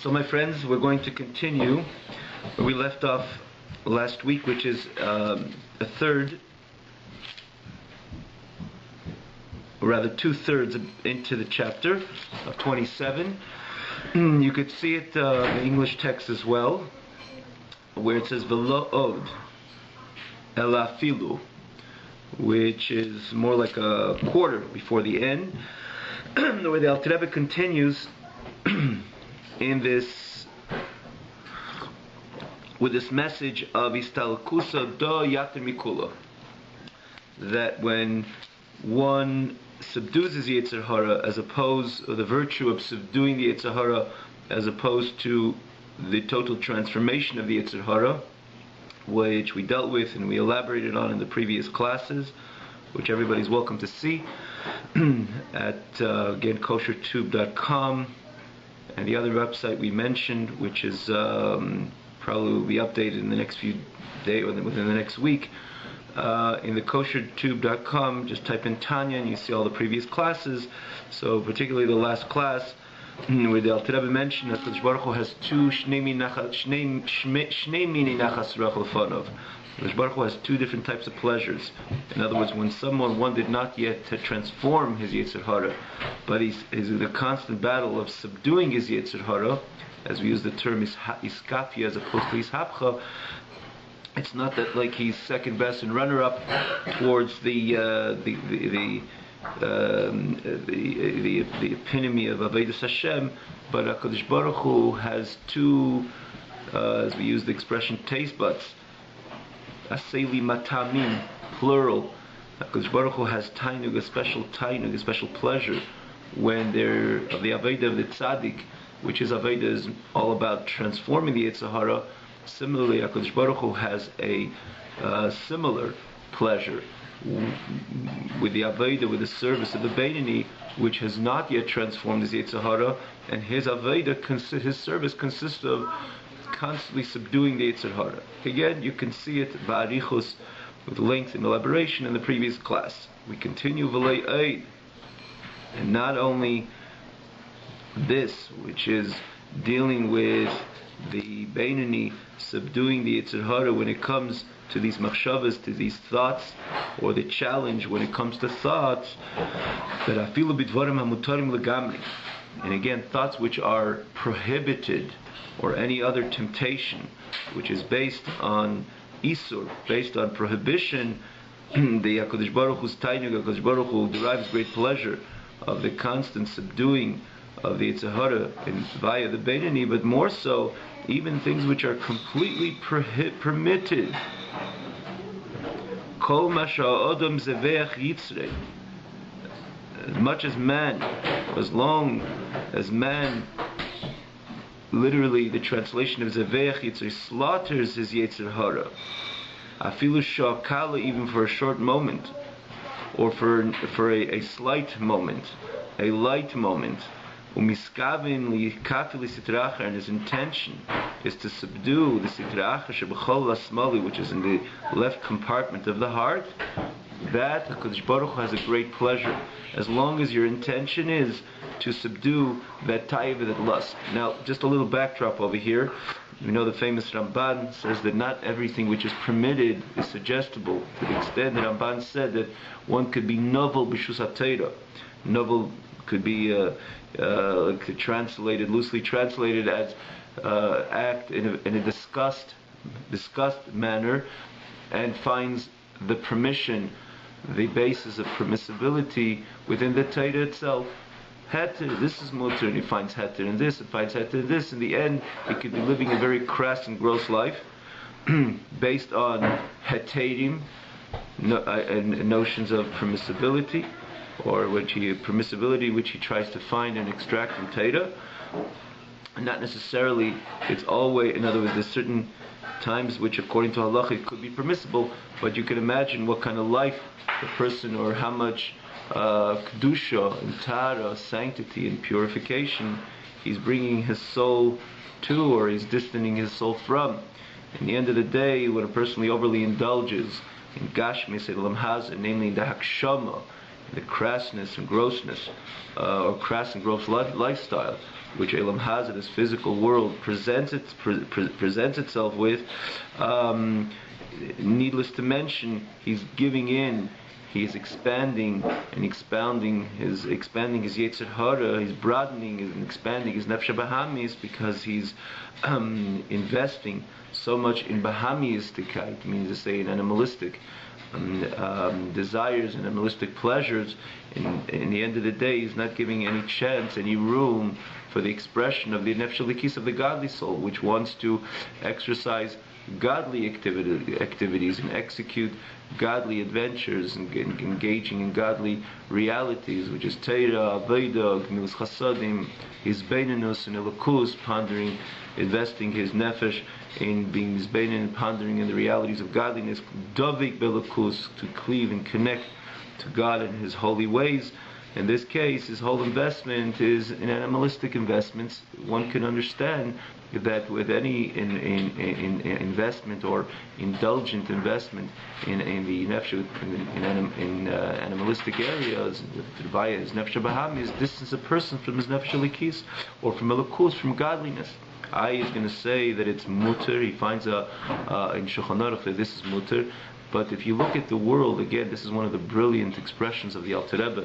So my friends, we're going to continue where we left off last week, which is a third, or rather 2/3 into the chapter of 27. You could see it in the English text as well, where it says V'lo od ela filu, which is more like a quarter before the end, where the Alter Rebbe continues in this with this message of Istalkusa do yater mikula, that when one subdues his Yetzer Hara, as opposed to the virtue of subduing the Yetzer Hara, as opposed to the total transformation of the Yetzer Hara, which we dealt with and we elaborated on in the previous classes, which everybody's welcome to see at again koshertube.com, and the other website we mentioned, which is probably will be updated in the next few days or within the next week. In the koshertube.com, just type in Tanya and you see all the previous classes. So particularly the last class, where the Alter Rebbe mentioned that Kadosh Baruch Hu has two Shnei Mini Nachas Rachel Fanov. Kadosh Baruch Hu has two different types of pleasures. In other words, when one did not yet to transform his Yetzer Hara, but he's in the constant battle of subduing his Yetzer Hara, as we use the term Iskafia as opposed to Ishapcha. It's not that like he's second best and runner-up towards the epitome of Avodas Hashem, but HaKadosh Baruch Hu has two, as we use the expression, taste buds. Aseli matamim, plural. HaKadosh Baruch Hu has tainug, a special pleasure, when they're of the Avodah of the Tzaddik, which is Avodah is all about transforming the Yetzer Hara. Similarly, HaKadosh Baruch Hu has a similar pleasure with the Avodah, with the service of the Beinoni, which has not yet transformed his Yetzer Hara, and his Avodah, his service consists of constantly subduing the Yetzer Hara. Again, you can see it ba'arichus with length and elaboration in the previous class. We continue v'lei eid, and not only this, which is dealing with the Beinoni subduing the Yetzer Hara when it comes to these machshavas, to these thoughts, or the challenge when it comes to thoughts, that afilu bidvarim hamutarim legamri, and again, thoughts which are prohibited, or any other temptation which is based on isur, based on prohibition, the HaKadosh Baruch Hu's tainug, HaKadosh Baruch Hu derives great pleasure of the constant subduing of the Yetzer Hara via the Beinoni, but more so, even things which are completely permitted. Kol masha odom zeveach yitzrei. As much as man, as long as man, literally the translation of zeveach yitzrei, slaughters his Yetzer Hara, afilu shakala, even for a short moment, or for a slight moment, a light moment, umiskavin liyikafili sitracha, and his intention is to subdue the sitracha shebechol lasmali, which is in the left compartment of the heart. That HaKadosh Baruch Hu has a great pleasure, as long as your intention is to subdue that taiva, that lust. Now, just a little backdrop over here. We know the famous Ramban says that not everything which is permitted is suggestible, to the extent that Ramban said that one could be novel b'shus ha'teira. Novel could be loosely translated as act in a disgust manner, and finds the permission, the basis of permissibility within the Torah itself. Heter, this is mutter, and he finds heter in this, and finds heter in this. In the end, he could be living a very crass and gross life, based on heterim, notions of permissibility, or permissibility which he tries to find and extract from Torah. Not necessarily, it's always, in other words, there's certain times which according to halacha it could be permissible, but you can imagine what kind of life the person, or how much kedusha and tara, sanctity and purification, he's bringing his soul to, or he's distancing his soul from. In the end of the day, when a person overly indulges in gashmis elam hazeh, namely in the hakshama, the crassness and grossness, or crass and gross lifestyle which Elam Hazard, this physical world, presents itself with, needless to mention, he's giving in. He's expanding and expounding expanding his Yetzer Hara. He's broadening and expanding his Nefesh Bahamis because he's investing so much in Bahamiistickeit, means to say in animalistic desires and animalistic pleasures. In the end of the day, he's not giving any chance, any room for the expression of the Nefesh Elikis of the godly soul, which wants to exercise godly activities and execute godly adventures and engaging in godly realities, which is Teira, Aveda, Gemilas Chasadim, his Beinunus and Elokus, pondering, investing his nefesh in being Zbeinin, pondering in the realities of godliness, Dovik Belokus, to cleave and connect to God and His holy ways. In this case, his whole investment is in animalistic investments. One can understand that with any investment or indulgent investment in the nefesh, in animalistic areas, via his nefesh bahamis, distance a person from his nefesh elikis or from elokus, from godliness. I is going to say that it's mutter. He finds in Shulchan Aruch that this is mutter. But if you look at the world, again, this is one of the brilliant expressions of the Alter Rebbe.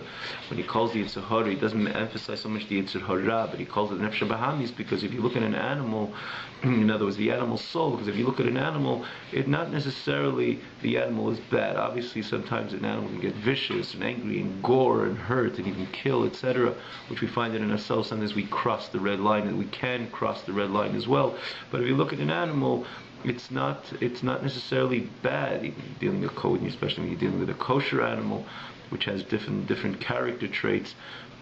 When he calls the Yetzer Hara, he doesn't emphasize so much the Yetzer Hara, but he calls it Nefesh Bahamis, because if you look at an animal, in other words, the animal soul, because if you look at an animal, it not necessarily the animal is bad. Obviously, sometimes an animal can get vicious and angry and gore and hurt and even kill, etc., which we find that in ourselves. Sometimes we cross the red line, and we can cross the red line as well. But if you look at an animal, it's not necessarily bad. Even dealing with code, especially when you're dealing with a kosher animal, which has different character traits,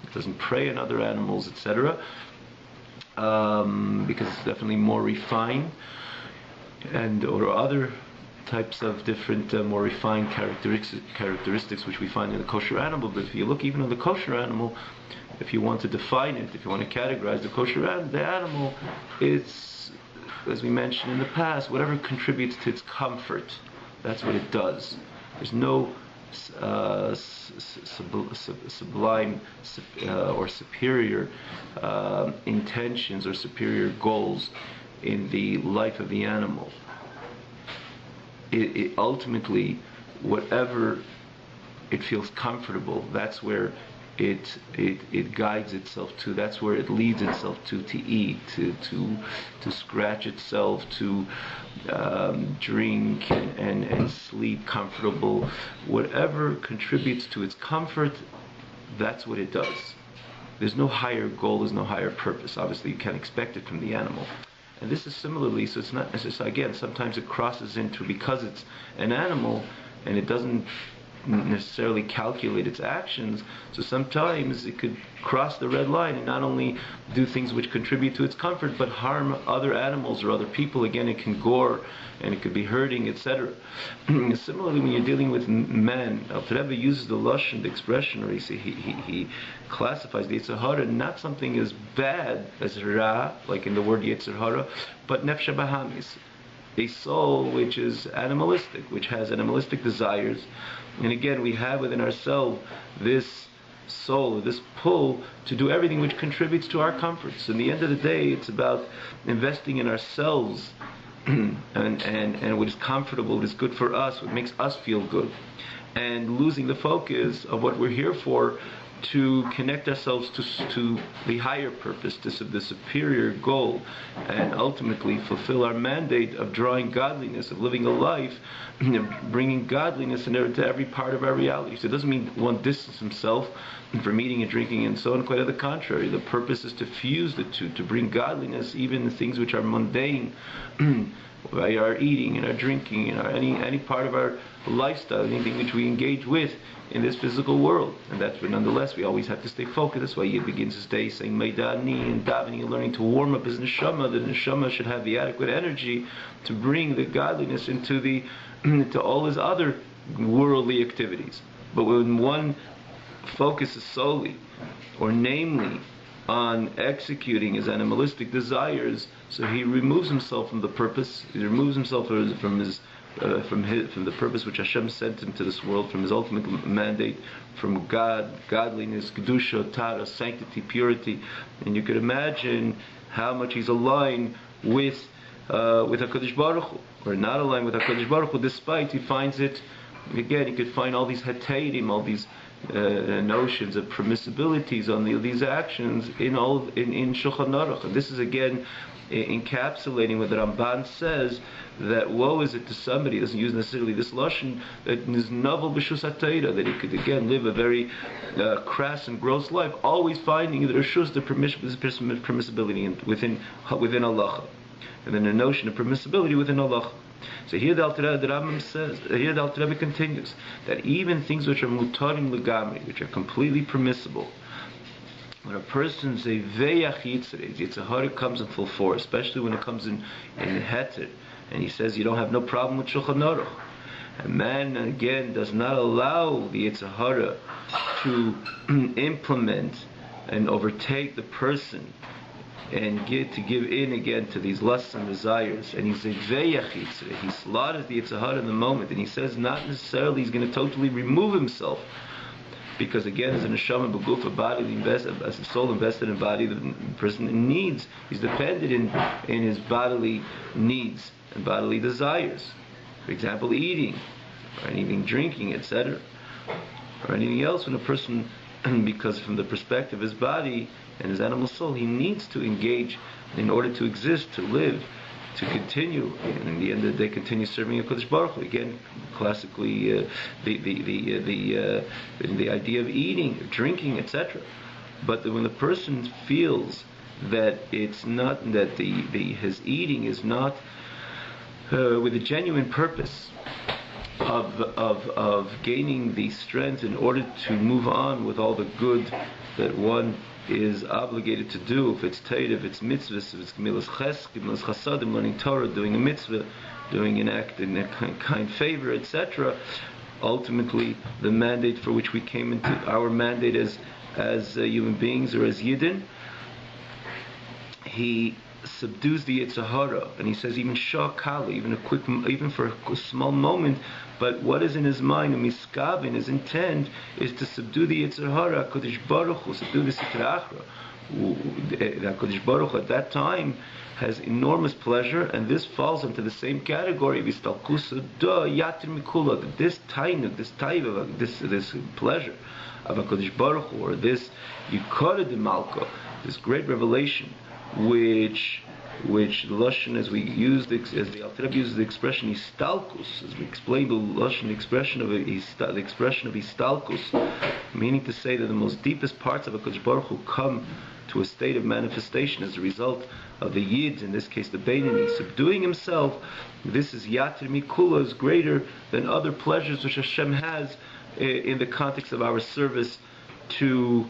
it doesn't prey on other animals, etc. Because it's definitely more refined, or other types of different more refined characteristics which we find in the kosher animal. But if you look even at the kosher animal, if you want to define it, if you want to categorize the kosher animal, it's, as we mentioned in the past, whatever contributes to its comfort, that's what it does. There's no sublime or superior intentions or superior goals in the life of the animal. It ultimately, whatever it feels comfortable, that's where it guides itself to. That's where it leads itself to eat, to scratch itself, to drink and sleep comfortable. Whatever contributes to its comfort, that's what it does. There's no higher goal, there's no higher purpose. Obviously, you can't expect it from the animal. And this is similarly, so it's not necessarily, again, sometimes it crosses into, because it's an animal and it doesn't necessarily calculate its actions, so sometimes it could cross the red line and not only do things which contribute to its comfort, but harm other animals or other people. Again, it can gore and it could be hurting, etc. Similarly, when you're dealing with man, Alter Rebbe uses the lashon, the expression, or he classifies the Yetzer Hara not something as bad as ra, like in the word Yetzer Hara, but nefesh bahamis, a soul which is animalistic, which has animalistic desires. And again, we have within ourselves this soul, this pull to do everything which contributes to our comforts. In the end of the day, it's about investing in ourselves and what is comfortable, what is good for us, what makes us feel good, and losing the focus of what we're here for, to connect ourselves to the higher purpose, to the superior goal, and ultimately fulfill our mandate of drawing godliness, of living a life, bringing godliness into every part of our reality. So it doesn't mean one distances himself from eating and drinking and so on. Quite on the contrary, the purpose is to fuse the two, to bring godliness even in things which are mundane, by our eating and our drinking and any part of our lifestyle, anything which we engage with in this physical world. And that's where, nonetheless, we always have to stay focused. That's why he begins his day saying Meidani and davening and learning to warm up his neshama. The neshama should have the adequate energy to bring the godliness into all his other worldly activities. But when one focuses solely, or namely, on executing his animalistic desires, so he removes himself from the purpose, he removes himself from his from the purpose which Hashem sent him to this world, from his ultimate mandate, from God, godliness, kedusha, tara, sanctity, purity, and you could imagine how much he's aligned with HaKadosh Baruch Hu, or not aligned with HaKadosh Baruch Hu, despite he finds it. Again, you could find all these hetairim, all these notions of permissibilities on these actions in Shulchan Aruch. And this is again encapsulating what the Ramban says, that woe is it to somebody, he doesn't use necessarily this lashon, that is novel b'shus ha'Torah, that he could again live a very crass and gross life, always finding the reshus, the permissibility within halacha, and then the notion of permissibility within halacha. So here the Rambam says, here the Alter Rebbe continues, that even things which are mutarim legamri, which are completely permissible, when a person's a veyach yitzhar comes in full force, especially when it comes in heter, and he says you don't have no problem with Shulchan Aruch. A man again does not allow the Yetzer Hara to implement and overtake the person and give in again to these lusts and desires, and he's a veyach yitzhar. He slaughters the Yetzer Hara in the moment, and he says not necessarily he's going to totally remove himself, because again, as a neshama b'guf, a body as a soul invested in body, the person needs. He's dependent in his bodily needs and bodily desires. For example, eating, or anything, drinking, etc., or anything else. When a person, because from the perspective of his body and his animal soul, he needs to engage in order to exist, to live, to continue, and in the end of the day, continue serving HaKadosh Baruch Hu. Again, classically, the idea of eating, drinking, etc. But when the person feels that it's not, that his eating is not with a genuine purpose of gaining the strength in order to move on with all the good that one is obligated to do, if it's Torah, if it's mitzvahs, if it's gemilas ches, gemilas chasadim, learning Torah, doing a mitzvah, doing an act in a kind favor, etc. Ultimately, the mandate for which we came into, our mandate as human beings or as Yidden, he subdues the Yetzer Hara, and he says even shah kala, even for a small moment. But what is in his mind, miskavin, his intent is to subdue the Yetzer Hara, HaKadosh Baruch Hu, subdue the Sitra Achra. HaKadosh Baruch Hu at that time has enormous pleasure, and this falls into the same category of istalkusa da yatir mikula, that this tainuk, this taiva, this pleasure of HaKadosh Baruch Hu, or this yikara de malka, this great revelation, which the lashon, as we used, as the Alter Rebbe uses the expression istalkus, as we explained the lashon, the expression of istalkus, meaning to say that the most deepest parts of HaKadosh Baruch Hu come to a state of manifestation as a result of the Yid, in this case the Beinoni, subduing himself. This is Yatir Mikula, is greater than other pleasures which Hashem has in the context of our service to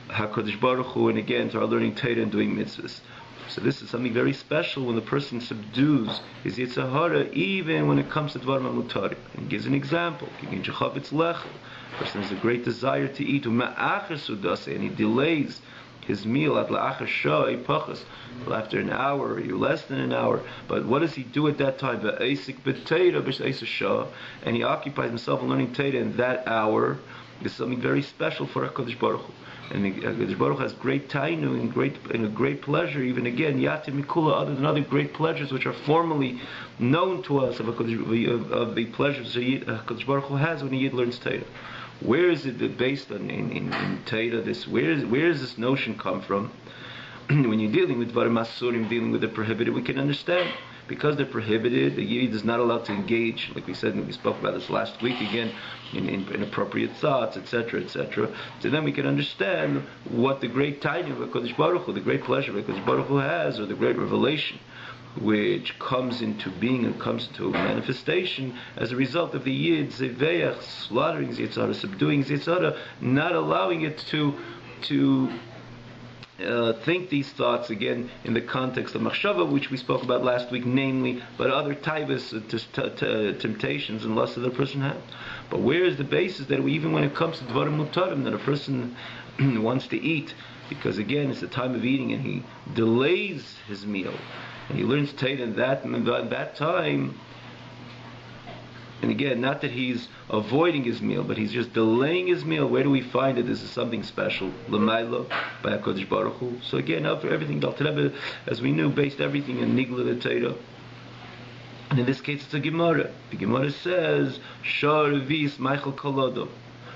HaKadosh Baruch Hu, and again to our learning Torah and doing mitzvahs. So this is something very special when the person subdues his Yetzer Hara, even when it comes to Dvar Mutarim. And gives an example. The person has a great desire to eat, and he delays his meal at la'achar shah pachas, after an hour or less than an hour. But what does he do at that time? And he occupies himself in learning Torah in that hour. Is something very special for HaKadosh Baruch Hu. And HaKadosh Baruch Hu has great tainu and a great pleasure, even again, Yatir Mikula, other than other great pleasures which are formally known to us of the pleasures that HaKadosh Baruch Hu has when a Yid learns Torah. Where is it based on in Torah? Where does this notion come from? When you're dealing with Dvarim Asurim, dealing with the prohibited, we can understand. Because they're prohibited, the Yid is not allowed to engage, like we said, and we spoke about this last week again, in inappropriate thoughts, etc., etc. So then we can understand what the great tainu of HaKadosh Baruch Hu, the great pleasure of HaKadosh Baruch Hu has, or the great revelation, which comes into being and comes into manifestation as a result of the Yid, Zeveach, slaughtering Yetzer Hara, subduing Yetzer Hara, not allowing it to think these thoughts again in the context of machshava, which we spoke about last week, namely, but other taivas, temptations and lusts that a person has. But where is the basis that even when it comes to dvarim mutarim, that a person wants to eat, because again it's the time of eating and he delays his meal and he learns Torah in that time, And again, not that he's avoiding his meal, but he's just delaying his meal. Where do we find that this is something special? L'maylo, by HaKadosh Baruch Hu. So again, now for everything, the Alter Rebbe, as we knew, based everything in Nigla Torah. And in this case, it's a Gemara. The Gemara says, Shah Revis Michael Kolodo,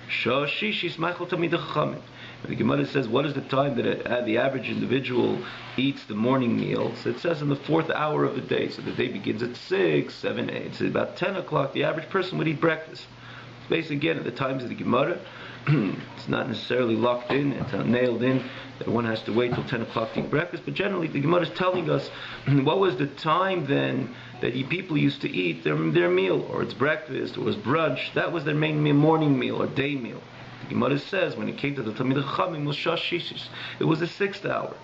Shah Shishis Michael Tamid Chachamim. The Gemara says, what is the time that the average individual eats the morning meal? So it says in the 4th hour of the day. So the day begins at 6, 7, 8. So about 10 o'clock, the average person would eat breakfast. Based again at the times of the Gemara, it's not necessarily locked in, it's not nailed in that one has to wait till 10 o'clock to eat breakfast. But generally, the Gemara is telling us what was the time then that people used to eat their meal, or it's breakfast, or it's brunch. That was their main meal, morning meal or day meal. The Gemara says when it came to the Talmid Chachamim, it was the 6th hour.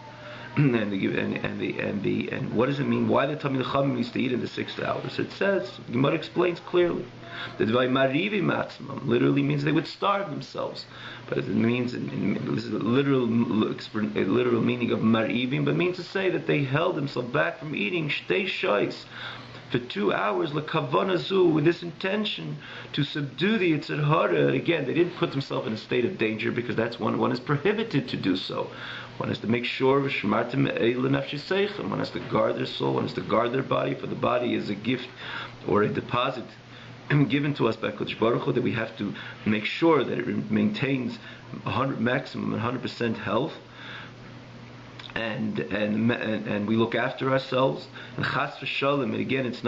and what does it mean? Why the Talmid Chachamim used to eat in the 6th hour? So it says, the Gemara explains clearly that literally means they would starve themselves. But it means, this is a literal meaning of marivim, but it means to say that they held themselves back from eating shtei shais for 2 hours, l'kavanazu, with this intention to subdue the Yetzer Hara. Again, they didn't put themselves in a state of danger, because that's one is prohibited to do so. One has to make sure, one has to guard their soul, one has to guard their body, for the body is a gift or a deposit given to us by HaKadosh Baruch Hu, that we have to make sure that it maintains maximum 100% health. And we look after ourselves, and chas v'shalom. And again, it's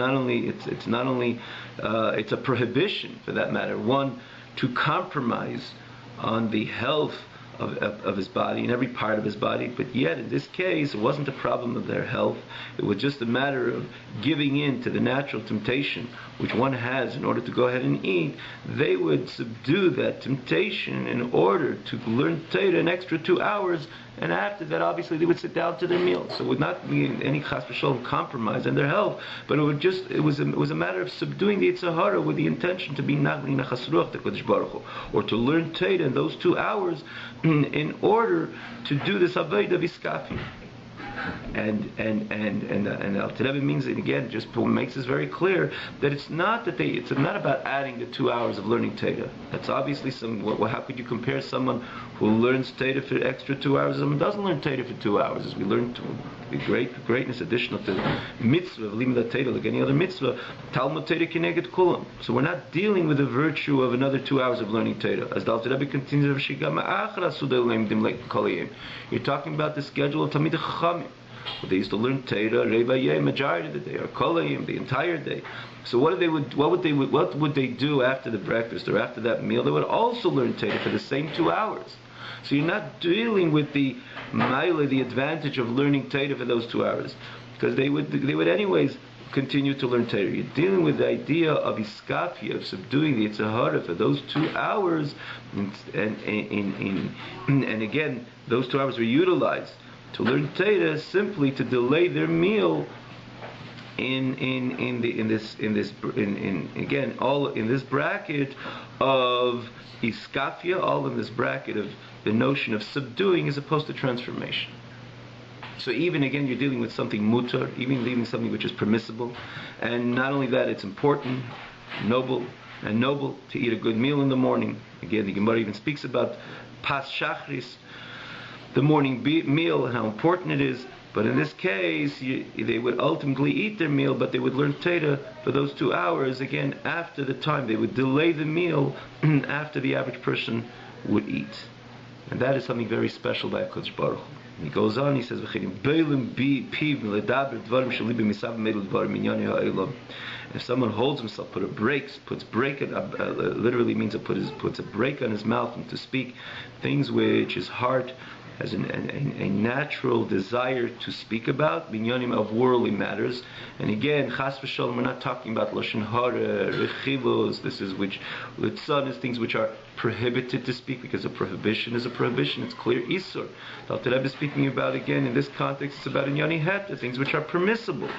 a prohibition, for that matter, one to compromise on the health of his body, in every part of his body. But yet, in this case, it wasn't a problem of their health. It was just a matter of giving in to the natural temptation which one has in order to go ahead and eat. They would subdue that temptation in order to learn Torah an extra 2 hours, and after that, obviously, they would sit down to their meal. So it would not be any chas v'shalom compromise in their health, but it was a matter of subduing the Yetzer Hara with the intention to be nachas ruach to HaKadosh Baruch Hu, or to learn Torah in those 2 hours in order to do this avodah v'iskafi. And Alter Rebbe means it again, just makes this very clear that it's not about adding the 2 hours of learning Torah. That's obviously how could you compare someone who learns Torah for extra 2 hours and someone doesn't learn Torah for 2 hours? As we learn the greatness additional to the mitzvah of limud Torah, like any other mitzvah, Talmud Torah kineged kulam. So we're not dealing with the virtue of another 2 hours of learning Torah. As the Alter Rebbe continues, you're talking about the schedule of Talmid Chachamim. They used to learn Torah Revayeh, majority of the day, or Kolayim, the entire day. So what would they do after the breakfast or after that meal? They would also learn Torah for the same 2 hours. So you're not dealing with the advantage of learning Torah for those 2 hours, because they would anyways continue to learn Torah. You're dealing with the idea of iskafia, of subduing the Yetzer Hara for those 2 hours, and again, those 2 hours were utilized to learn Torah, simply to delay their meal in this bracket of iskafia, all in this bracket of the notion of subduing as opposed to transformation. So even again, you're dealing with something mutar, even leaving something which is permissible, and not only that, it's important, noble to eat a good meal in the morning. Again, the Gemara even speaks about pas shachris, the morning meal, and how important it is. But in this case, they would ultimately eat their meal, but they would learn Torah for those 2 hours. Again, after the time, they would delay the meal after the average person would eat. And that is something very special by HaKadosh Baruch Hu. And he goes on, he says, if someone holds himself, puts brake, literally means puts a brake on his mouth, and to speak things which his heart has a natural desire to speak about, binyanim of worldly matters. And again, chas v'shalom, we're not talking about lashon hara, rechivos. This is litzan is things which are prohibited to speak, because a prohibition is a prohibition. It's clear isur. The Alter Rebbe is speaking about, again, in this context, it's about inyani het, the things which are permissible.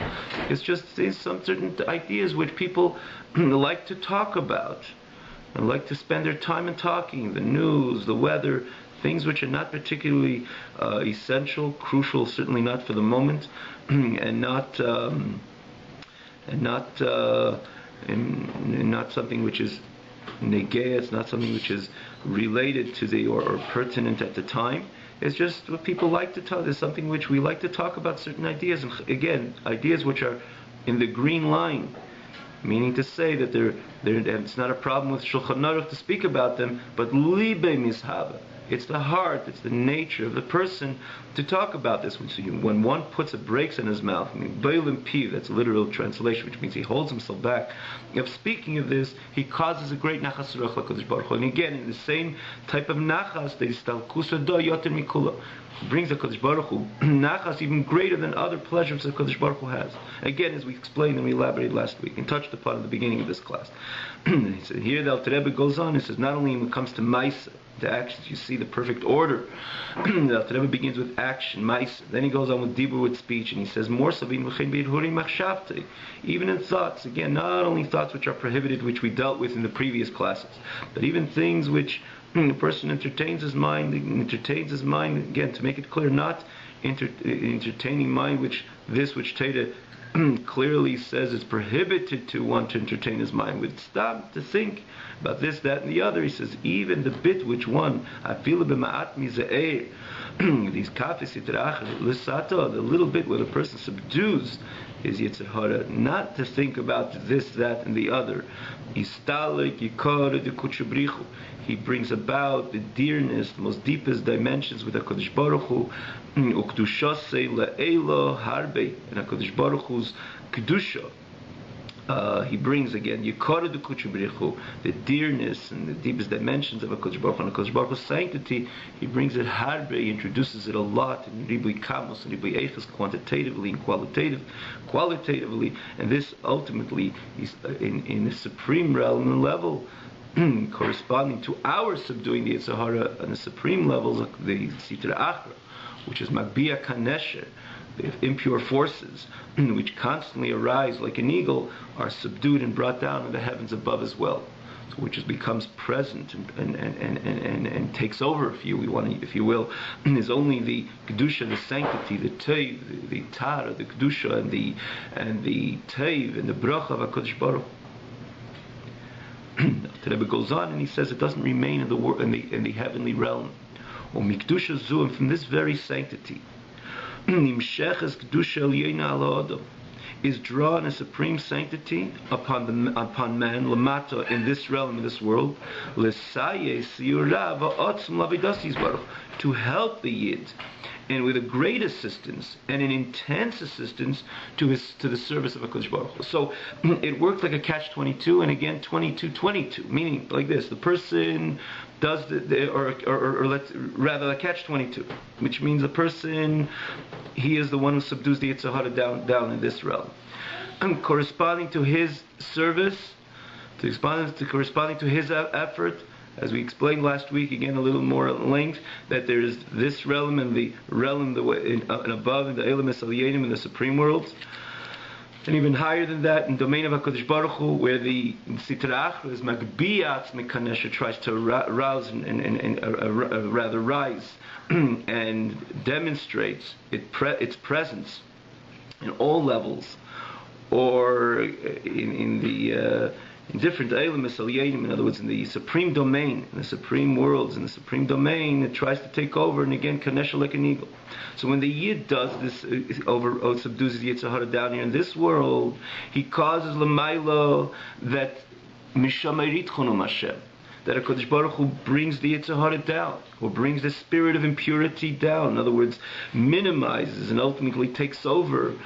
It's just some certain ideas which people like to talk about and like to spend their time in talking, the news, the weather, things which are not particularly essential, crucial, certainly not for the moment, and not and not something which is negay. It's not something which is related to the or pertinent at the time. It's just what people like to talk. There's something which we like to talk about, certain ideas, and again, ideas which are in the green line, meaning to say that it's not a problem with Shulchan Aruch to speak about them, but libe mishava. It's the heart, it's the nature of the person to talk about this. When one puts a brakes in his mouth, I mean, Beilim Piv, that's a literal translation, which means he holds himself back. Of speaking of this, he causes a great nachas ruach l'Kadosh Baruch Hu. And again, in the same type of nachas, the istalkusa do yoter mikula, brings the Kadosh Baruch Hu nachas even greater than other pleasures that Kadosh Baruch Hu has. Again, as we explained and we elaborated last week and touched upon at the beginning of this class. He said, here the Alter Rebbe goes on. He says, not only when it comes to Maisa, the actions, you see the perfect order. The Alter Rebbe begins with action, Maisa. Then he goes on with dibur, with speech, and he says, more savin v'chein be'huri machshavte. Even in thoughts, again, not only thoughts which are prohibited, which we dealt with in the previous classes, but even things which the person entertains his mind, again, to make it clear, not entertaining mind, which Teda clearly says it's prohibited to want to entertain his mind with. Stop to think about this, that, and the other. He says, even the bit which one, afilu b'ma'at mize'er, these kafis yitrach l'sato, the little bit where the person subdues his Yetzer Hara, not to think about this, that, and the other. Istalik yikor de kutshubrichu. He brings about the dearness, the most deepest dimensions with HaKadosh Baruch Hu, ukdushase le'elo harbe, and HaKadosh Baruch Hu's kedusha. He brings again Yikara de Kuchabrichu, the dearness and the deepest dimensions of HaKadosh Baruch Hu, and HaKadosh Baruch Hu's sanctity. He brings it harbe, he introduces it a lot in Ribui Kamos and Ribui Eichas, quantitatively and qualitatively, and this ultimately is in the supreme realm and level, corresponding to our subduing the Yetzer Hara on the supreme levels of the Sitra Achra, which is Magbia Kanesher, the impure forces which constantly arise like an eagle, are subdued and brought down in the heavens above as well. So which becomes present and takes over, if you will, is only the kedusha, the sanctity, the teiv, the tara, the kedusha, and the teiv and the bracha of HaKadosh Baruch Hu. The Rebbe goes on and he says it doesn't remain in the heavenly realm. Or mikdusha zu, and from this very sanctity, nimsheches kedusha eliyena ala adam, is drawn a supreme sanctity upon man, lamata, in this realm, in this world, l'sayes yura va'otzim lavidas yizbarach, to help the yid, and with a great assistance and an intense assistance to the service of HaKadosh Baruch Hu. So it worked like a catch-22, and again 22-22, meaning like this: the person does or let's rather a catch-22, which means the person, he is the one who subdues the Yetzer Hara down in this realm, and corresponding to his service, corresponding to his effort. As we explained last week, again a little more at length, that there is this realm and the realm and above, in the Eilam Esalienim, in the supreme worlds, and even higher than that, in the domain of HaKadosh Baruch Hu, where the Sitra Achra is Magbiyat Mekanesha, tries to rouse and rather rise and demonstrates its presence in all levels, or in different Eilim Esalienim, in other words, in the supreme domain, in the supreme worlds, in the supreme domain, it tries to take over, and again, Kanesha like an eagle. So when the Yid does this, subdues the Yetzer Hara down here in this world, he causes Lamailo that Mishamerit Chonum Hashem, that HaKadosh Baruch Hu brings the Yetzer Hara down, or brings the spirit of impurity down. In other words, minimizes and ultimately takes over.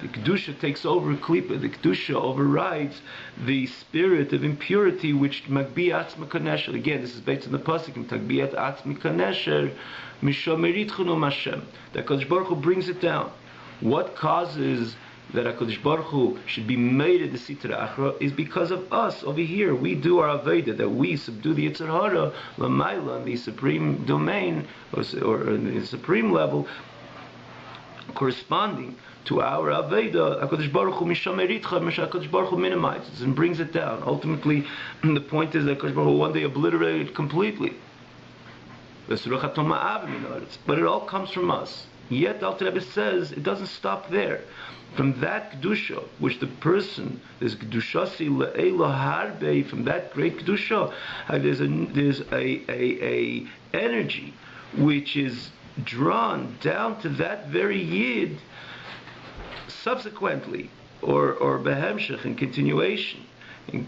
The Kedusha takes over Klippa. The Kedusha overrides the spirit of impurity, which Magbi Atzma Kanesher. Again, this is based on the pasuk, Magbi Atzma Kanesher, Mishomerit Chunum Hashem. That HaKadosh Baruch Hu brings it down. What causes that HaKadosh Baruch Hu should be made at the Sitra Achra is because of us over here. We do our Aveda, that we subdue the Yetzer Hara, Lamaila, the supreme domain, or the supreme level, corresponding to our Aveda. HaKadosh Baruch Hu mishameritcha, HaKadosh Baruch Hu minimizes and brings it down. Ultimately, the point is that HaKadosh Baruch Hu one day obliterated completely. But it all comes from us. Yet Alter Rebbe says it doesn't stop there. From that kedusha, which the person, this kedushasi le'ela harbe, from that great kedusha, there's a energy which is drawn down to that very yid subsequently, or behemshech, in continuation, in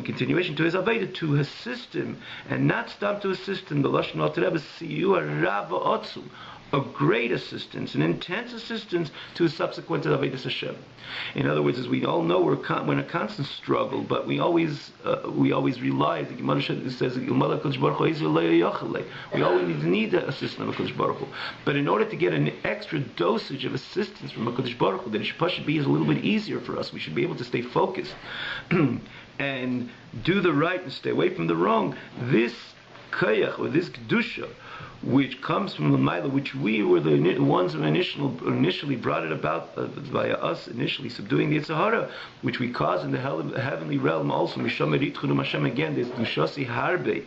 continuation to his aveda, to assist him, and not stop to assist him. The Lashon Alter Rebbe siyua rava otzum, a great assistance, an intense assistance to his subsequent Avodas Hashem. In other words, as we all know, we're in a constant struggle, but we always realize, the Gemara says, we always need the assistance of HaKadosh Baruch Hu. But in order to get an extra dosage of assistance from HaKadosh Baruch Hu, that it should be a little bit easier for us, we should be able to stay focused and do the right and stay away from the wrong. This kayach, or this kedusha, which comes from the Maila, which we were the ones who initially brought it about via us, initially subduing the Yetzer Hara, which we caused in the heavenly realm also. Misham Eritchunum Hashem, again, there's Dushasi Harbe,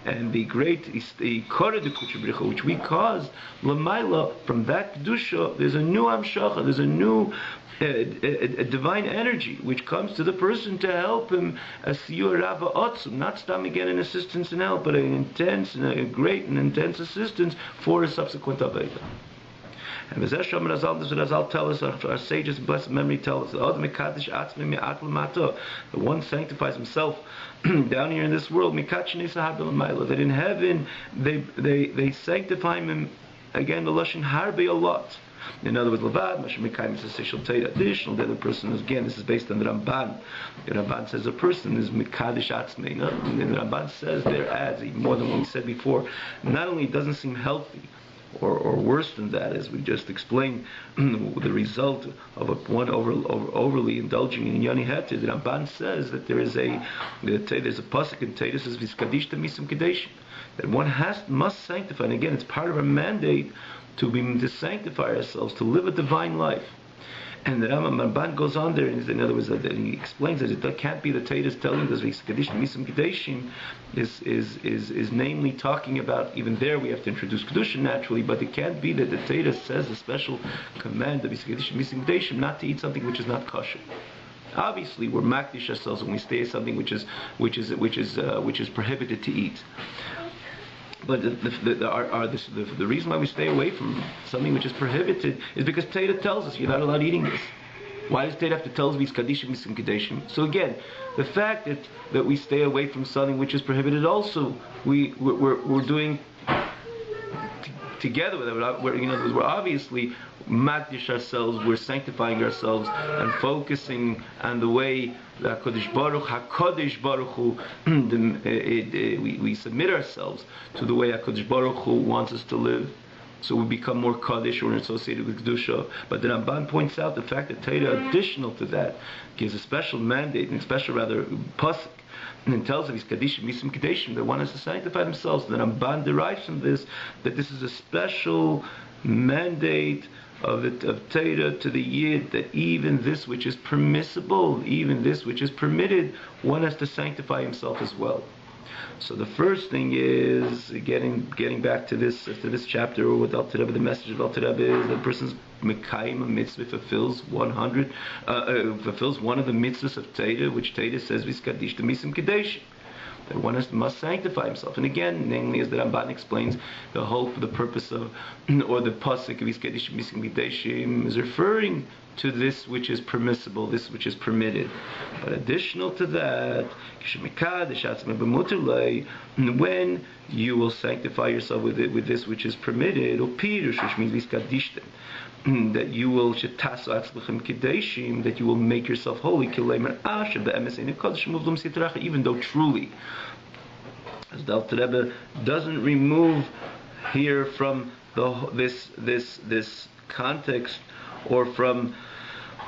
and the great Korah de Kuchabricha, which we caused, Lamaila, from that Kedusha, there's a new Amshacha, there's a new a divine energy which comes to the person to help him as Siyur Rava Otzum, not stop again in assistance and help, but an intense and a great and intense assistance for a subsequent Aveda. And this is what Razal tell us, our sages in blessed memory tell us, the one sanctifies himself down here in this world, that in heaven they sanctify him, again the Lashon Harbe a lot. In other words, Levad, Mashim Mekayim is a Seshel Teira. Additional, the other person is, again, this is based on the Ramban. The Ramban says a person is Mekadesh Atzmeina. And the Ramban says there adds, more than what we said before, not only it doesn't seem healthy, or worse than that, as we just explained, the result of one overly indulging in Yoni Heter, the Ramban says that there's a pasuk in Teira says, Vizkadishta Misum Kadeshim, that one must sanctify, and again, it's part of our mandate to sanctify ourselves, to live a divine life. And the Ramban goes on there, and in other words, that he explains that it can't be the Torah is telling us Kadishim Misum Kadeshim is namely talking about, even there we have to introduce Kedusha naturally, but it can't be that the Torah says a special command of Kadishim Misum Kadeshim not to eat something which is not kosher. Obviously, we're makdish ourselves when we stay at something which is prohibited to eat. But the reason why we stay away from something which is prohibited is because Torah tells us you're not allowed eating this. Why does Torah have to tell us Vizkadishim Misum Kadeshim? So again, the fact that we stay away from something which is prohibited also, we're doing together with it. We're obviously makdish ourselves, we're sanctifying ourselves and focusing on the way that HaKadosh Baruch Hu, we submit ourselves to the way HaKadosh Baruch Hu wants us to live. So we become more Kaddish, or associated with Kedusha. But the Ramban points out the fact that Torah, additional to that, gives a special mandate, and a special, pasuk, and then tells us Kadishim Misum Kadeshim, that one has to sanctify themselves. The Ramban derives from this that this is a special mandate of Torah to the Yid, that even this which is permissible, even this which is permitted, one has to sanctify himself as well. So the first thing is getting back to this chapter, or what Alter Rebbe, the message of Alter Rebbe is that a person's Mekayim, a mitzvah, fulfills one of the mitzvahs of Torah, which Torah says Vizkadish to Misum Kadeshim, that one must sanctify himself. And again, namely, as the Ramban explains, the purpose of, or the pasuk of Vizkadish Misum Kadeshim is referring to this which is permissible, this which is permitted. But additional to that, when you will sanctify yourself with this which is permitted, or pirush, which means Vizkadishtem, that you will that you will make yourself holy, even though truly, as the Alter Rebbe doesn't remove here from this context, or from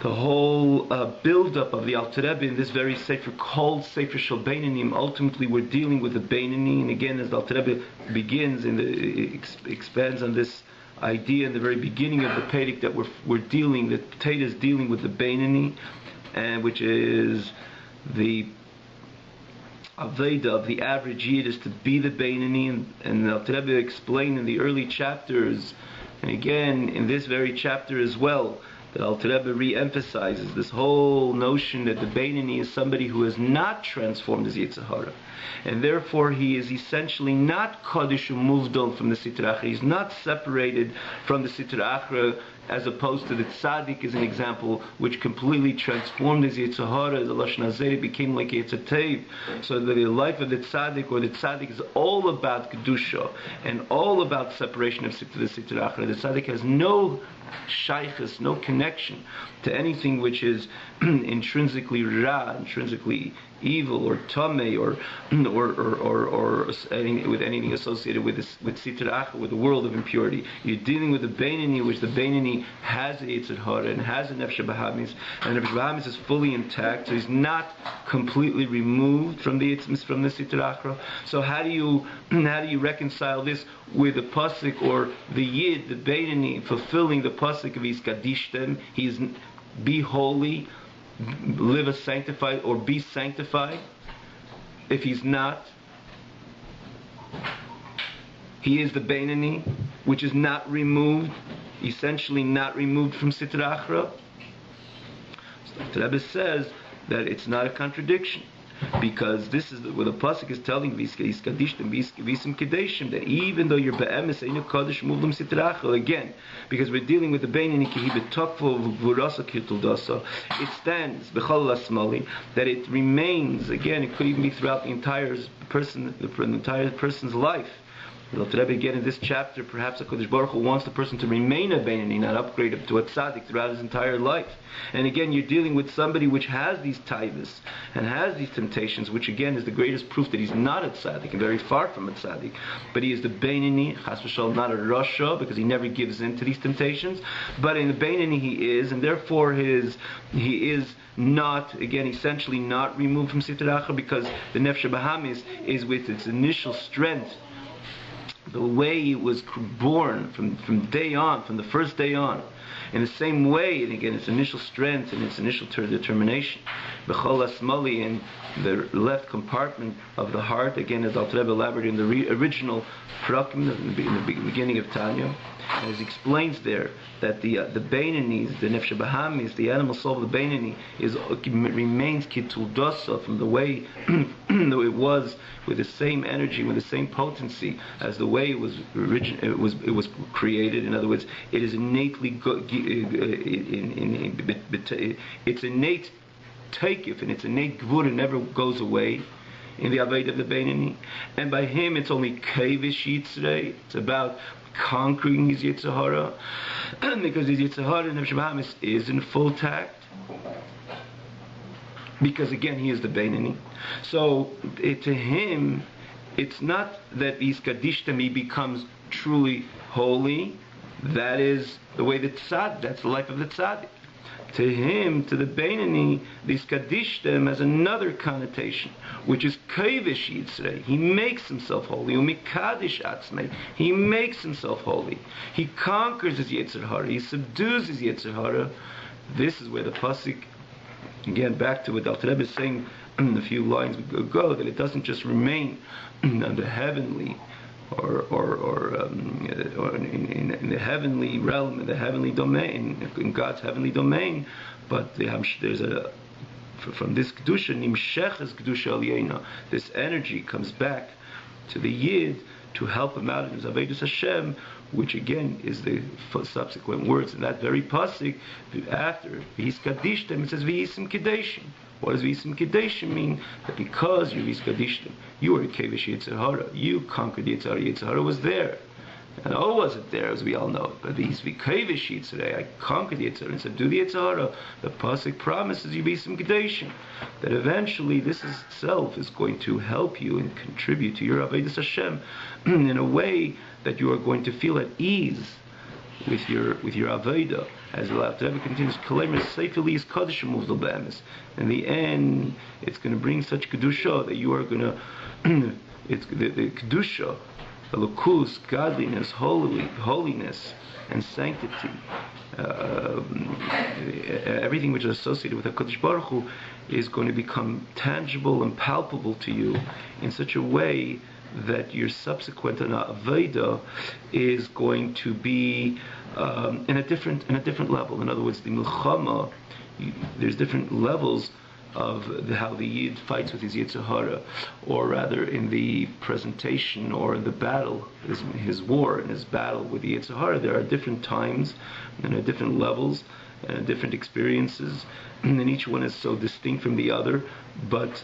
the whole build-up of the Alter Rebbe in this very Sefer called Sefer Shel Beinanim. Ultimately, we're dealing with the Beinani, and again, as the Alter Rebbe begins expands on this idea in the very beginning of the Perek, that we're dealing, that Torah is dealing with the Beinani, and which is the Aveda of the average Yid is to be the Beinani, and the Alter Rebbe explained in the early chapters And again, in this very chapter as well, that Alter Rebbe re-emphasizes this whole notion that the Beinoni is somebody who has not transformed his Yetzer Hara, and therefore he is essentially not Kaddish Muvdal from the Sitra Achra. He's not separated from the Sitra Achra, as opposed to the Tzaddik is an example which completely transformed his Yetzer Hara, as a Lashon Hazeh, became like Yetzer Teiv. So that the life of the Tzaddik, or the Tzaddik, is all about Kedusha and all about separation of the Sitra Achra. The Tzaddik has no shaykhus, no connection to anything which is intrinsically ra, intrinsically evil, or tamei, or with anything associated with sitra achra, with the world of impurity. You're dealing with the Beinoni, which the Beinoni has a Yetzer Hara and has a Nefesh Bahamis, and the Nefesh Bahamis is fully intact, so he's not completely removed from the sitra achra. So how do you reconcile this with the pasuk, or the Yid, the Beinoni, fulfilling the pasuk of Iskadishtem? He's be holy, live a sanctified, or be sanctified. If he's not, he is the Beinoni, which is not removed, essentially not removed from Sitra Achra. So the Rebbe says that it's not a contradiction, because this is where the pasuk is telling Visim Kedeshim, that even though you're be'emes Einu Kodesh Muvdam Sitra Achra, again, because we're dealing with the Beinoni Ki Hi B'Tokvo V'Vurasa Kirtuldasa, it stands B'Chol Asmali, that it remains. Again, it could even be throughout the entire person's life. The Rebbe, again, in this chapter, perhaps HaKadosh Baruch Hu wants the person to remain a Beinoni, not upgrade up to a tzaddik throughout his entire life. And again, you're dealing with somebody which has these taivas and has these temptations, which again is the greatest proof that he's not a tzaddik, and very far from a tzaddik. But he is the Beinoni, chas v'shalom, not a rasha, because he never gives in to these temptations. But in the Beinoni he is, and therefore he is not, again, essentially not removed from Sitra Achra, because the Nefesh Bahamis is with its initial strength, the way it was born from day on, from the first day on, in the same way, and again, its initial strength and its initial determination. B'chol asmali, in the left compartment of the heart, again, as Alter Rebbe elaborated in the original prakim, in the beginning of Tanya, as he explains there, that the Beinonis, the Nefesh Bahamis, the animal soul of the Beinoni, remains kituldosa, from the way it was, with the same energy, with the same potency as the way it was created. In other words, it is innately its innate takeif and its innate gvura never goes away in the Aved of the Beinoni, and by him it's only kavish yitzrei. It's about conquering his Yetzer Hara, because his Yetzer Hara and Nefesh Bahamis is in full tact, because again he is the Beinoni. So to him, it's not that Iskadishtem, he becomes truly holy. That is the way the tzad, that's the life of the tzaddik. To him, to the Beinoni, the Iskadishtem has another connotation, which is kavish yitzrei. He makes himself holy. Umikadish atzmei. He makes himself holy. He conquers his Yetzer Hara. He subdues his Yetzer Hara. This is where the pasuk, again, back to what Alter Rebbe is saying in a few lines ago, that it doesn't just remain on the heavenly, or in the heavenly realm, in the heavenly domain, in God's heavenly domain, but there's from this kedusha, nimsheches kedusha aliyena, this energy comes back to the Yid to help him out in his Avedus Hashem, which again is the subsequent words in that very pasuk after V'his kadishtem. It says V'hisim kedeshim. What does V'hisim kedeshim mean? That because you V'his kadishtem, you were a kavish Yetzer Hara, you conquered Yetzer Hara. Yetzer Hara was there, and O wasn't there, as we all know. But these v'kavish Yitzrei, I conquered the Yetzer Hara and subdued the Yetzer Hara. The pasuk promises you V'hisim kedeshim, that eventually this itself is going to help you and contribute to your Avedus Hashem in a way that you are going to feel at ease with your Aveda. As the Alter Rebbe continues, in the end, it's going to bring such kedusha that you are going to, it's the kedusha, the lukus, godliness, holiness, and sanctity, everything which is associated with HaKadosh Baruch Hu is going to become tangible and palpable to you in such a way that your subsequent avodah is going to be in a different level. In other words, the milchama, there's different levels of how the Yid fights with his Yetzer Hara, or rather in the presentation or in the battle, his war and his battle with the Yetzer Hara. There are different times and different levels and different experiences, and each one is so distinct from the other. But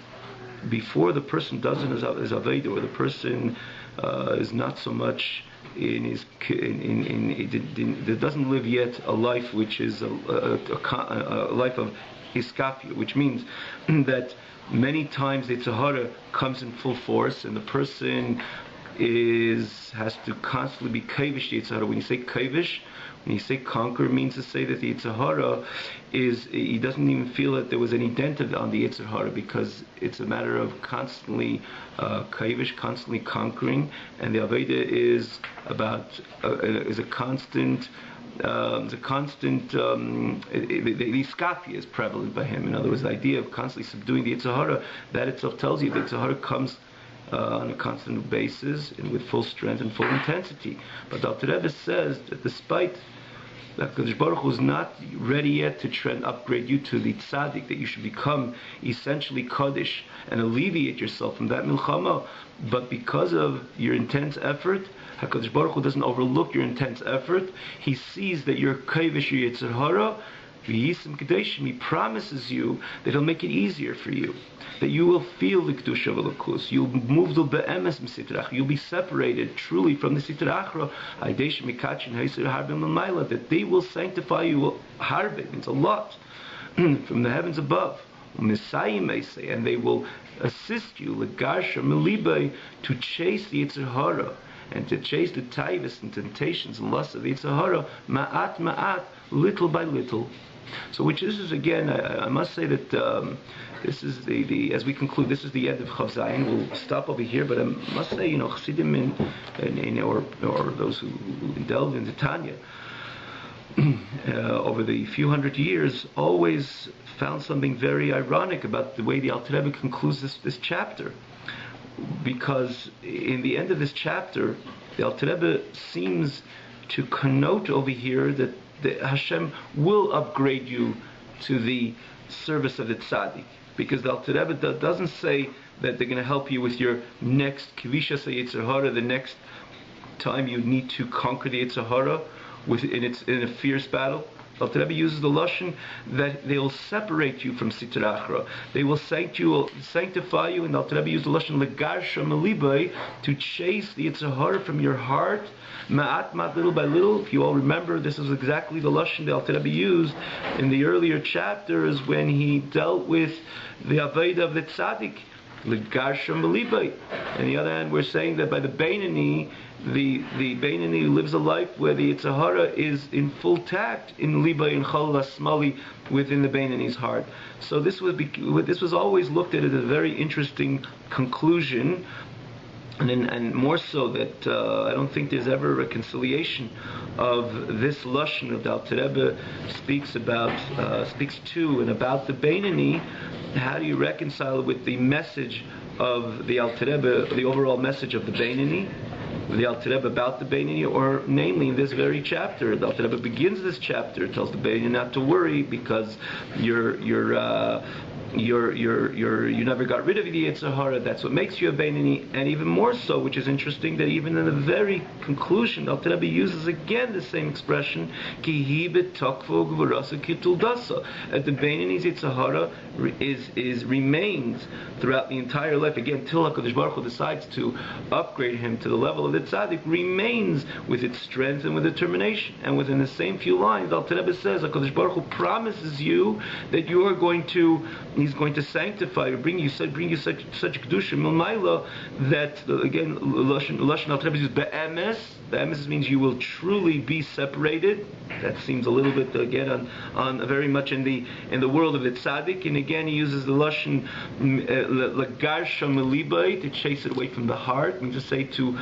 before the person does it as Aveda, or the person is not so much in his doesn't live yet a life which is a life of iskafia, which means that many times the Yetzer Hara comes in full force, and the person has to constantly be kavish the Yetzer Hara. When you say kavish, when you say conquer, it means to say that the Yetzer Hara he doesn't even feel that there was any dent on the Yetzer Hara, because it's a matter of constantly kavish, constantly conquering, and the Aveda is a constant. The iskafia is prevalent by him. In other words, the idea of constantly subduing the Yetzer Hara, that itself tells you that the Yetzer Hara comes on a constant basis and with full strength and full intensity. But the Alter Rebbe says that despite that Kadosh Baruch Hu is not ready yet to upgrade you to the tzaddik, that you should become essentially Kaddish and alleviate yourself from that milchama, but because of your intense effort, HaKadosh Baruch Hu doesn't overlook your intense effort. He sees that you're kavish Yetzer Hara, v'yisim kedeshim. He promises you that He'll make it easier for you, that you will feel the kedusha of Elokus. You'll move to be'emes m'sitrach. You'll be separated truly from the sitrachra. Aydeish mikachin ha'isir harbim l'mayla. That they will sanctify you. Harbe means a lot from the heavens above. And they will assist you legarsha milibay, to chase the Yetzer Hara and to chase the taivas and temptations and lusts of the Yetzer Hara, ma'at, little by little. So, which this is again, I must say that this is the as we conclude, this is the end of Chav Zayin. We'll stop over here, but I must say, Chassidim or those who delve into Tanya over the few hundred years always found something very ironic about the way the Alter Rebbe concludes this chapter. Because in the end of this chapter, the Alter Rebbe seems to connote over here that Hashem will upgrade you to the service of the tzaddik. Because the Alter Rebbe doesn't say that they're going to help you with your next kivishas Yetzer Hara, the next time you need to conquer the Yetzer Hara in a fierce battle. The Alter Rebbe uses the lashon that they will separate you from Sitra Achra. They will sanctify you, and the Alter Rebbe uses the lashon legarsha melibay, to chase the Yetzer Hara from your heart, ma'at, little by little. If you all remember, this is exactly the lashon the Alter Rebbe used in the earlier chapters when he dealt with the Aveda of the Tzaddik, legarsha melibay. On the other hand, we're saying that by the Beinani, the Beinani lives a life where the Yetzer Hara is in full tact in Liba and Chalal Asmali within the Beinani's heart. So this was always looked at as a very interesting conclusion, and more so that I don't think there's ever a reconciliation of this lashon of the Alter Rebbe speaks to and about the Beinani. How do you reconcile it with the message of the Alter Rebbe, the overall message of the Beinani, the Alter Rebbe about the Beinani, or namely in this very chapter? The Alter Rebbe begins this chapter, tells the Beinani not to worry because you never got rid of the Yetzer Hara. That's what makes you a Beinani. And even more so, which is interesting, that even in the very conclusion, the Alter Rebbe uses again the same expression, Ki hi betokvo gvurasa kitul dasa. That the Beinani's Yetzer Hara remains throughout the entire life. Again, till HaKadosh Baruch Hu decides to upgrade him to the level of the tzaddik, remains with its strength and with determination. And within the same few lines, the Alter Rebbe says, HaKadosh Baruch Hu promises you that you are He's going to sanctify or bring you such kedusha milmayla, that again lashon Alter Rebbe uses be'emes. Be'emes means you will truly be separated. That seems a little bit again on very much in the world of the tzaddik. And again he uses the lashon legarsha melibay, to chase it away from the heart. Means to say to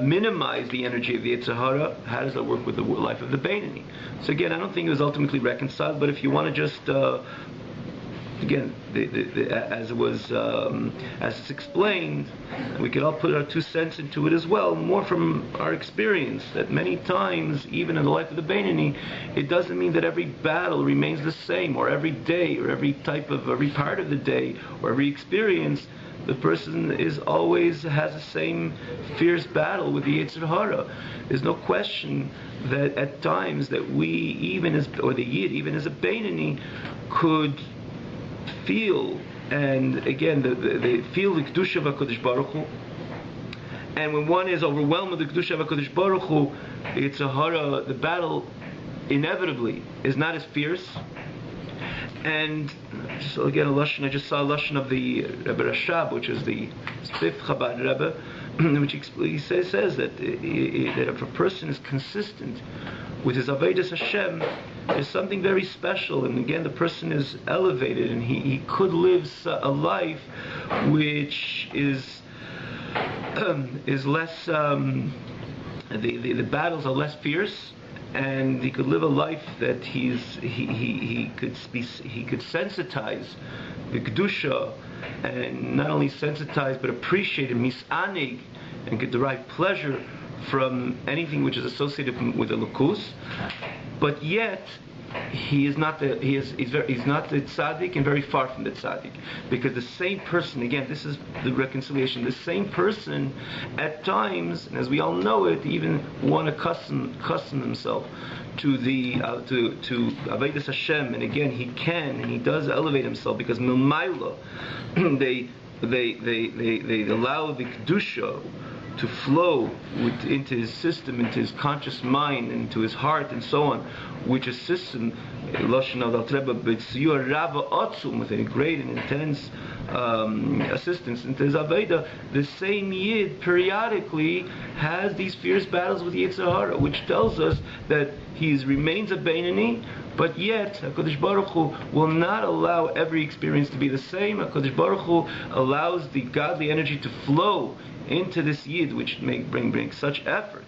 minimize the energy of the Yetzer Hara. How does that work with the life of the Beinani? So again, I don't think it was ultimately reconciled, but if you want to just again, as it was, as it's explained, we could all put our 2 cents into it as well, more from our experience, that many times, even in the life of the Beinoni, it doesn't mean that every battle remains the same, or every day, or every part of the day, or every experience. The person always has the same fierce battle with the Yetzer Hara. There's no question that at times that we, even as, or the Yid, even as a Beinoni, could feel, and again, they feel the Kedusha of HaKadosh Baruch Hu. And when one is overwhelmed with the Kedusha of HaKadosh Baruch Hu, the Yetzer Hara, the battle inevitably is not as fierce. And so again, I just saw a lashon of the Rebbe Rashab, which is the 5th Chabad Rebbe, which he says that if a person is consistent with his Avodas Hashem, there's something very special, and again, the person is elevated, and he could live a life which is less. The battles are less fierce, and he could live a life that he could sensitize the kedusha, and not only sensitize but appreciate and misanig, and could derive pleasure from anything which is associated with the lukus, but yet he's not the tzaddik, and very far from the tzaddik, because the same person, again, this is the reconciliation, the same person at times, and as we all know it, even want to custom himself to the to Avodas Hashem, and again he can and he does elevate himself, because milmaila they allow the kedusha to flow into his system, into his conscious mind, into his heart, and so on, which assists him, with a great and intense assistance into his Aveda. The same Yid periodically has these fierce battles with Yetzer Hara, which tells us that he remains a Beinoni, but yet HaKadosh Baruch Hu will not allow every experience to be the same. HaKadosh Baruch Hu allows the godly energy to flow into this Yid, which bring such effort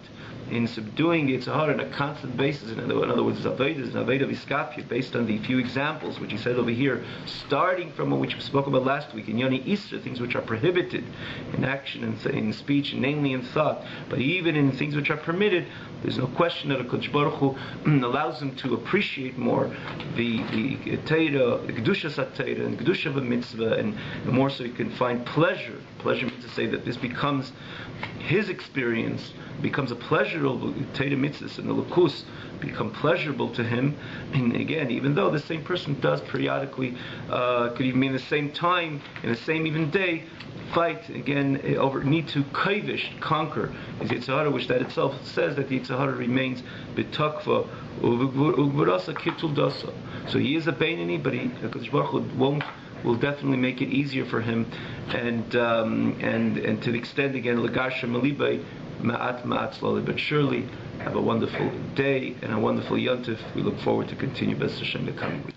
in subduing Yetzer Hara on a constant basis. In other words, Aveda is an Aveda Viskapia, based on the few examples which he said over here, starting from what we spoke about last week in Yoni Isra, things which are prohibited in action and in speech, namely in thought, but even in things which are permitted. There's no question that HaKadosh Baruch Hu allows him to appreciate more the Teira, the Kedusha Satira, and Kedusha of a mitzvah, and the more so he can find pleasure. Pleasure means to say that this becomes his experience, becomes a pleasurable Teira mitzvahs, and the lukus become pleasurable to him. And again, even though the same person does periodically, could even be in the same time, in the same even day, fight again need to conquer his Yetzer Hara, which that itself says that the Yetzer Hara remains bitakva ugvarasa kitul dasa. So he is a Beinoni, but HaKadosh Baruch Hu will definitely make it easier for him, and to the extent, again, Lagarsha Malibay ma'at slowly but surely. Have a wonderful day and a wonderful yontif. We look forward to continue B'ez Hashem the coming week.